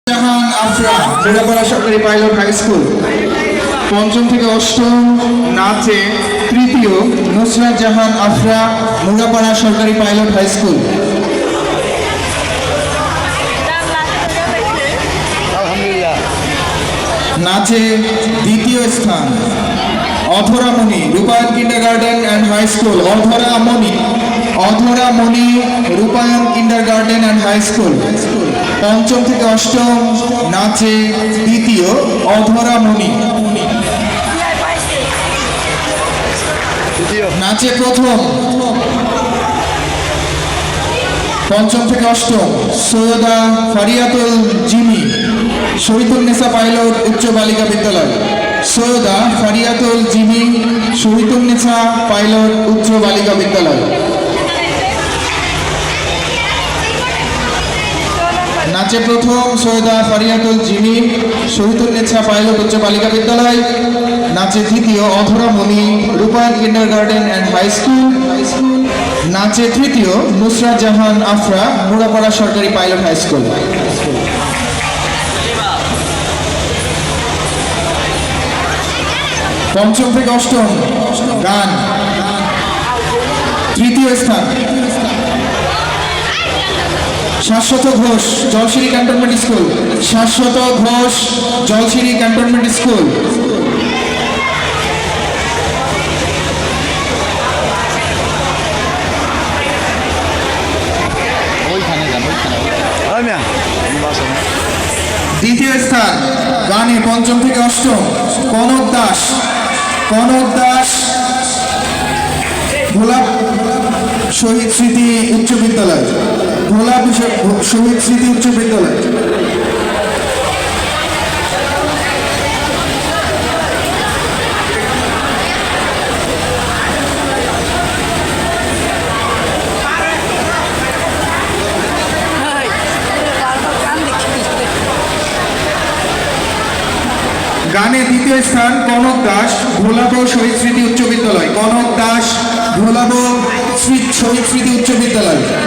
জাহান আফরা মুরাপাড়া সরকারি pilot high school. পঞ্চম থেকে অষ্টম নাচে তৃতীয় নুসরাত জাহান আফরা মুরাপাড়া সরকারি পাইলট হাই স্কুল। নাচে দ্বিতীয় স্থান অধরা মণি রূপায়ণ কিন্ডারগার্টেন অ্যান্ড হাই স্কুল। অধরা মণি রূপায়ণ কিন্ডারগার্টেন অ্যান্ড হাই স্কুল। পঞ্চম থেকে অষ্টম নাচে দ্বিতীয় অধরা মণি। নাচে প্রথম পঞ্চম থেকে অষ্টম সৈয়দা ফারিয়াতুল জিমি শহীদুন্নেসা পাইলট উচ্চ বালিকা বিদ্যালয়। সৈয়দা ফারিয়াতুল জিমি শহীদুন্নেসা পাইলট উচ্চ বালিকা বিদ্যালয়। নাচে প্রথম সৈয়দা ফারিয়াতুল জিমি শহীদুন্নেসা পাইলট উচ্চ বালিকা বিদ্যালয়। নাচে দ্বিতীয় অধরা মণি রূপায়ণ কিন্ডারগার্টেন অ্যান্ড হাই স্কুল। নাচে তৃতীয় নুসরাত জাহান আফরা মুরাপাড়া সরকারি পাইলট হাই স্কুল। পঞ্চম থেকে অষ্টম গান তৃতীয় স্থান শাশ্বত ঘোষ জলসিঁড়ি ক্যান্টনমেন্ট স্কুল। শাশ্বত ঘোষ জলসিঁড়ি ক্যান্টনমেন্ট স্কুল। দ্বিতীয় স্থান গানে পঞ্চম থেকে অষ্টম কনক দাস ভোলা শহীদ স্মৃতি উচ্চ বিদ্যালয়। ভোলা শহীদ স্মৃতি উচ্চ বিদ্যালয়। গানে দ্বিতীয় স্থান কনক দাস ভোলাবো শহীদ স্মৃতি উচ্চ বিদ্যালয়। কনক দাস ভোলাবো শহীদ স্মৃতি উচ্চ বিদ্যালয়।